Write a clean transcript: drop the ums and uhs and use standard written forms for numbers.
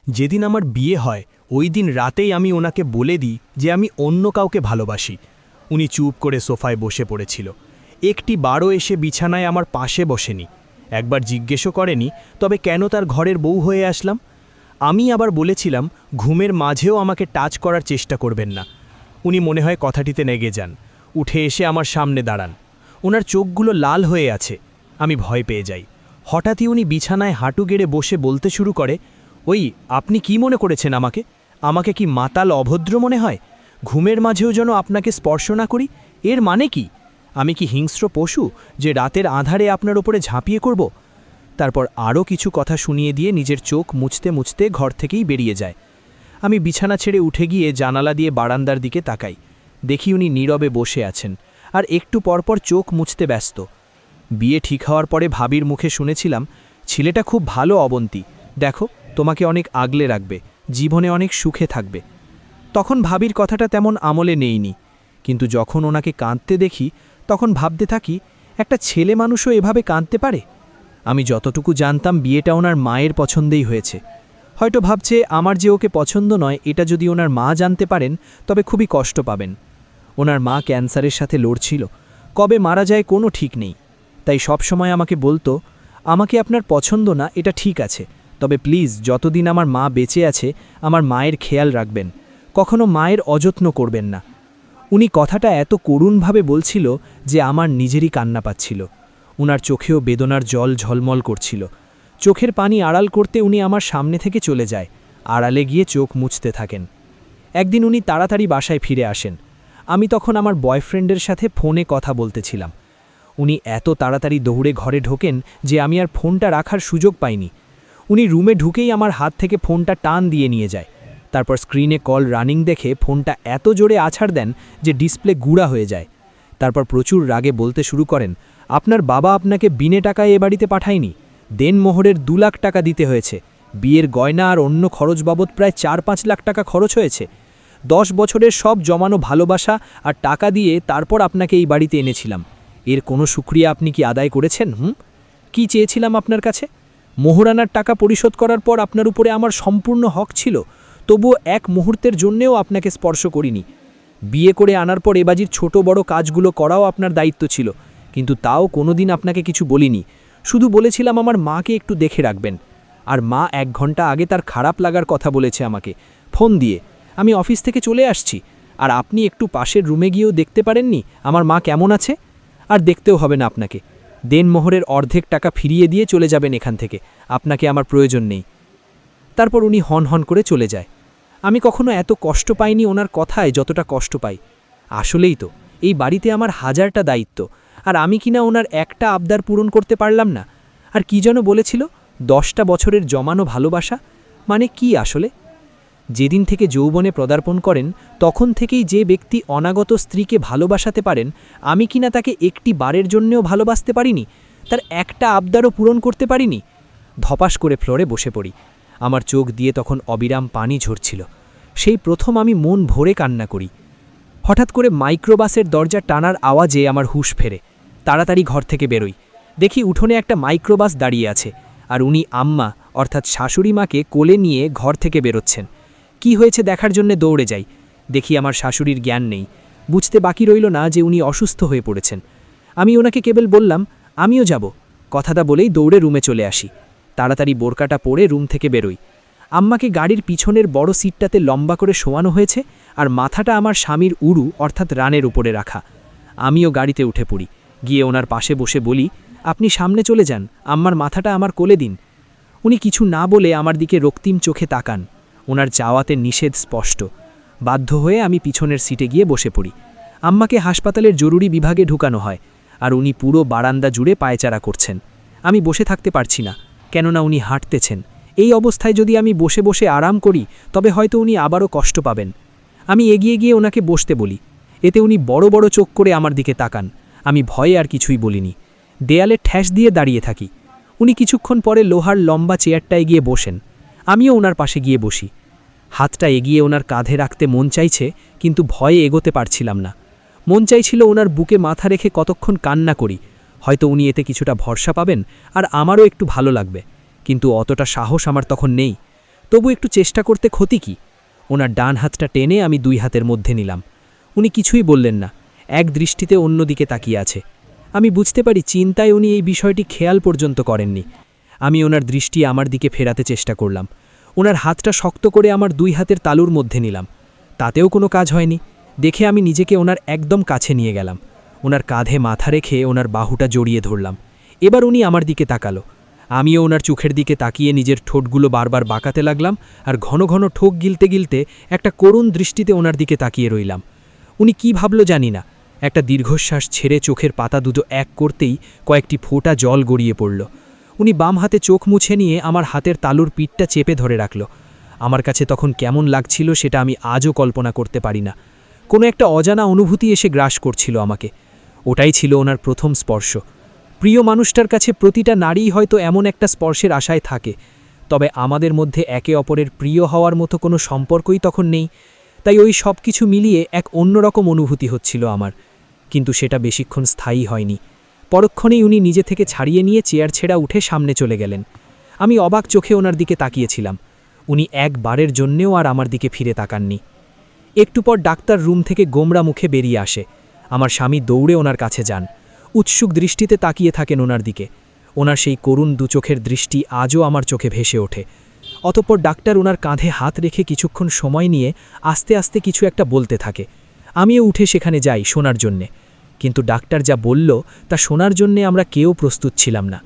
যেদিন আমার বিয়ে হয় ওই দিন রাতেই আমি ওনাকে বলে দিই যে আমি অন্য কাউকে ভালোবাসি। উনি চুপ করে সোফায় বসে পড়েছিল। একটি বারও এসে বিছানায় আমার পাশে বসেনি, একবার জিজ্ঞেসও করেনি তবে কেন তার ঘরের বউ হয়ে আসলাম। আমি আবার বলেছিলাম ঘুমের মাঝেও আমাকে টাচ করার চেষ্টা করবেন না। উনি মনে হয় কথাটিতে নেগে যান, উঠে এসে আমার সামনে দাঁড়ান। ওনার চোখগুলো লাল হয়ে আছে। আমি ভয় পেয়ে যাই। হঠাৎই উনি বিছানায় হাঁটু গেড়ে বসে বলতে শুরু করে, ওই আপনি কি মনে করেছেন আমাকে? আমাকে কি মাতাল অভদ্র মনে হয়? ঘুমের মাঝেও যেন আপনাকে স্পর্শ না করি, এর মানে কি? আমি কি হিংস্র পশু যে রাতের আঁধারে আপনার ওপরে ঝাঁপিয়ে করব? তারপর আরও কিছু কথা শুনিয়ে দিয়ে নিজের চোখ মুছতে মুছতে ঘর থেকেই বেরিয়ে যায়। আমি বিছানা ছেড়ে উঠে গিয়ে জানালা দিয়ে বারান্দার দিকে তাকাই। দেখি উনি নীরবে বসে আছেন আর একটু পরপর চোখ মুছতে ব্যস্ত। বিয়ে ঠিক হওয়ার পরে ভাবির মুখে শুনেছিলাম, ছেলেটা খুব ভালো অবন্তী, দেখো তোমাকে অনেক আগলে রাখবে, জীবনে অনেক সুখে থাকবে। তখন ভাবির কথাটা তেমন আমলে নেইনি, কিন্তু যখন ওনাকে কাঁদতে দেখি তখন ভাবতে থাকি একটা ছেলে মানুষও এভাবে কাঁদতে পারে। আমি যতটুকু জানতাম বিয়েটা ওনার মায়ের পছন্দেই হয়েছে। হয়তো ভাবছে আমার যে ওকে পছন্দ নয় এটা যদি ওনার মা জানতে পারেন তবে খুবই কষ্ট পাবেন। ওনার মা ক্যান্সারের সাথে লড়ছিল, কবে মারা যায় কোনো ঠিক নেই। তাই সবসময় আমাকে বলতো, আমাকে আপনার পছন্দ না এটা ঠিক আছে, তবে প্লিজ যতদিন আমার মা বেঁচে আছে আমার মায়ের খেয়াল রাখবেন, কখনো মায়ের অযত্ন করবেন না। উনি কথাটা এত করুণভাবে বলছিল যে আমার নিজেরই কান্না পাচ্ছিল। উনার চোখেও বেদনার জল ঝলমল করছিল। চোখের পানি আড়াল করতে উনি আমার সামনে থেকে চলে যায়, আড়ালে গিয়ে চোখ মুছতে থাকেন। একদিন উনি তাড়াতাড়ি বাসায় ফিরে আসেন। আমি তখন আমার বয়ফ্রেন্ডের সাথে ফোনে কথা বলতেছিলাম। উনি এত তাড়াতাড়ি দৌড়ে ঘরে ঢোকেন যে আমি আর ফোনটা রাখার সুযোগ পাইনি। উনি রুমে ঢুকেই আমার হাত থেকে ফোনটা টান দিয়ে নিয়ে যায়। তারপর স্ক্রিনে কল রানিং দেখে ফোনটা এত জোরে আছাড় দেন যে ডিসপ্লে গুঁড়া হয়ে যায়। তারপর প্রচুর রাগে বলতে শুরু করেন, আপনার বাবা আপনাকে বিনে টাকায় এ বাড়িতে পাঠায়নি, দেনমোহরের 2 লাখ টাকা দিতে হয়েছে, বিয়ের গয়না আর অন্য খরচ বাবদ প্রায় 4-5 লাখ টাকা খরচ হয়েছে। 10 বছরের সব জমানো ভালোবাসা আর টাকা দিয়ে তারপর আপনাকে এই বাড়িতে এনেছিলাম। এর কোনো শুকরিয়া আপনি কি আদায় করেছেন? কি চেয়েছিলাম আপনার কাছে? মোহরানার টাকা পরিশোধ করার পর আপনার উপরে আমার সম্পূর্ণ হক ছিল, তবুও এক মুহূর্তের জন্যেও আপনাকে স্পর্শ করিনি। বিয়ে করে আনার পর এবাজির ছোট বড় কাজগুলো করাও আপনার দায়িত্ব ছিল, কিন্তু তাও কোনোদিন আপনাকে কিছু বলিনি। শুধু বলেছিলাম আমার মাকে একটু দেখে রাখবেন। আর মা 1 ঘন্টা আগে তার খারাপ লাগার কথা বলেছে আমাকে ফোন দিয়ে। আমি অফিস থেকে চলে আসছি, আর আপনি একটু পাশের রুমে গিয়েও দেখতে পারেননি আমার মা কেমন আছে? আর দেখতেও হবে না আপনাকে। দেনমোহরের অর্ধেক টাকা ফিরিয়ে দিয়ে চলে যাবেন এখান থেকে, আপনাকে আমার প্রয়োজন নেই। তারপর উনি হন হন করে চলে যায়। আমি কখনো এত কষ্ট পাইনি ওনার কথায় যতটা কষ্ট পাই। আসলেই তো এই বাড়িতে আমার 1000টা দায়িত্ব, আর আমি কিনা ওনার একটা আবদার পূরণ করতে পারলাম না। আর কি যেন বলেছিল, 10টা বছরের জমানো ভালোবাসা মানে কি আসলে? যেদিন থেকে যৌবনে পদার্পণ করেন তখন থেকেই যে ব্যক্তি অনাগত স্ত্রীকে ভালোবাসাতে পারেন, আমি কিনা তাকে একটি বারের জন্যেও ভালোবাসতে পারিনি, তার একটা আবদারও পূরণ করতে পারিনি। ধপাস করে ফ্লোরে বসে পড়ি। আমার চোখ দিয়ে তখন অবিরাম পানি ঝরছিল। সেই প্রথম আমি মন ভরে কান্না করি। হঠাৎ করে মাইক্রোবাসের দরজা টানার আওয়াজে আমার হুঁশ ফেরে। তাড়াতাড়ি ঘর থেকে বেরোই। দেখি উঠোনে একটা মাইক্রোবাস দাঁড়িয়ে আছে, আর উনি আম্মা অর্থাৎ শাশুড়ি মাকে কোলে নিয়ে ঘর থেকে বেরোচ্ছেন। কি হয়েছে দেখার জন্য দৌড়ে যাই। দেখি আমার শাশুড়ির জ্ঞান নেই। বুঝতে বাকি রইল না যে উনি অসুস্থ হয়ে পড়েছেন। আমি ওনাকে কেবল বললাম, আমিও যাব। কথাটা বলেই দৌড়ে রুমে চলে আসি। তাড়াতাড়ি বোরকাটা পরে রুম থেকে বেরোই। আম্মাকে গাড়ির পিছনের বড় সিটটাতে লম্বা করে শোয়ানো হয়েছে, আর মাথাটা আমার স্বামীর উরু অর্থাৎ রানের উপরে রাখা। আমিও গাড়িতে উঠে পড়ি। গিয়ে ওনার পাশে বসে বলি, আপনি সামনে চলে যান, আম্মার মাথাটা আমার কোলে দিন। উনি কিছু না বলে আমার দিকে রক্তিম চোখে তাকান। ওনার চাওয়াতে নিষেধ স্পষ্ট। বাধ্য হয়ে আমি পিছনের সিটে গিয়ে বসে পড়ি। আম্মাকে হাসপাতালের জরুরি বিভাগে ঢুকানো হয়, আর উনি পুরো বারান্দা জুড়ে পায়চারা করছেন। আমি বসে থাকতে পারছি না, কেননা উনি হাঁটতেছেন। এই অবস্থায় যদি আমি বসে বসে আরাম করি তবে হয়তো উনি আবারও কষ্ট পাবেন। আমি এগিয়ে গিয়ে ওনাকে বসতে বলি। এতে উনি বড় বড় চোখ করে আমার দিকে তাকান। আমি ভয়ে আর কিছুই বলিনি। দেয়ালে ঠ্যাস দিয়ে দাঁড়িয়ে থাকি। উনি কিছুক্ষণ পরে লোহার লম্বা চেয়ারটায় গিয়ে বসেন। আমিও ওনার পাশে গিয়ে বসি। হাতটা এগিয়ে ওনার কাঁধে রাখতে মন চাইছে, কিন্তু ভয়ে এগোতে পারছিলাম না। মন চাইছিল ওনার বুকে মাথা রেখে কতক্ষণ কান্না করি, হয়তো উনি এতে কিছুটা ভরসা পাবেন আর আমারও একটু ভালো লাগবে। কিন্তু অতটা সাহস আমার তখন নেই। তবু একটু চেষ্টা করতে ক্ষতি কি? ওনার ডান হাতটা টেনে আমি 2 হাতের মধ্যে নিলাম। উনি কিছুই বললেন না, এক দৃষ্টিতে অন্যদিকে তাকিয়ে আছে। আমি বুঝতে পারি চিন্তায় উনি এই বিষয়টি খেয়াল পর্যন্ত করেননি। আমি ওনার দৃষ্টি আমার দিকে ফেরাতে চেষ্টা করলাম। ওনার হাতটা শক্ত করে আমার 2 হাতের তালুর মধ্যে নিলাম। তাতেও কোনো কাজ হয়নি। দেখে আমি নিজেকে ওনার একদম কাছে নিয়ে গেলাম। ওনার কাঁধে মাথা রেখে ওনার বাহুটা জড়িয়ে ধরলাম। এবার উনি আমার দিকে তাকালো। আমিও ওনার চোখের দিকে তাকিয়ে নিজের ঠোঁটগুলো বারবার বাঁকাতে লাগলাম, আর ঘন ঘন ঠোক গিলতে গিলতে একটা করুণ দৃষ্টিতে ওনার দিকে তাকিয়ে রইলাম। উনি কি ভাবল জানি না, একটা দীর্ঘশ্বাস ছেড়ে চোখের পাতা দুটো এক করতেই কয়েকটি ফোঁটা জল গড়িয়ে পড়ল। উনি বাম হাতে চোখ মুছে নিয়ে আমার হাতের তালুর পিঠটা চেপে ধরে রাখল। আমার কাছে তখন কেমন লাগছিল সেটা আমি আজও কল্পনা করতে পারি না। কোনো একটা অজানা অনুভূতি এসে গ্রাস করছিল আমাকে। ওটাই ছিল ওনার প্রথম স্পর্শ। প্রিয় মানুষটার কাছে প্রতিটা নারীই হয়তো এমন একটা স্পর্শের আশায় থাকে, তবে আমাদের মধ্যে একে অপরের প্রিয় হওয়ার মতো কোনো সম্পর্কই তখন নেই। তাই ওই সব কিছু মিলিয়ে এক অন্যরকম অনুভূতি হচ্ছিল আমার, কিন্তু সেটা বেশিক্ষণ স্থায়ী হয়নি। পরক্ষণেই উনি নিজে থেকে ছাড়িয়ে নিয়ে চেয়ার ছেড়া উঠে সামনে চলে গেলেন। আমি অবাক চোখে ওনার দিকে তাকিয়েছিলাম। উনি একবারের জন্যেও আর আমার দিকে ফিরে তাকাননি। একটু পর ডাক্তার রুম থেকে গোমরা মুখে বেরিয়ে আসে। আমার স্বামী দৌড়ে ওনার কাছে যান। উৎসুক দৃষ্টিতে তাকিয়ে থাকেন ওনার দিকে। ওনার সেই করুণ দুচোখের দৃষ্টি আজও আমার চোখে ভেসে ওঠে। অতঃপর ডাক্তার ওনার কাঁধে হাত রেখে কিছুক্ষণ সময় নিয়ে আস্তে আস্তে কিছু একটা বলতে থাকে। আমিও উঠে সেখানে যাই শোনার জন্যে, কিন্তু ডাক্তার যা বলল তা শোনার জন্যে আমরা কেউ প্রস্তুত ছিলাম না।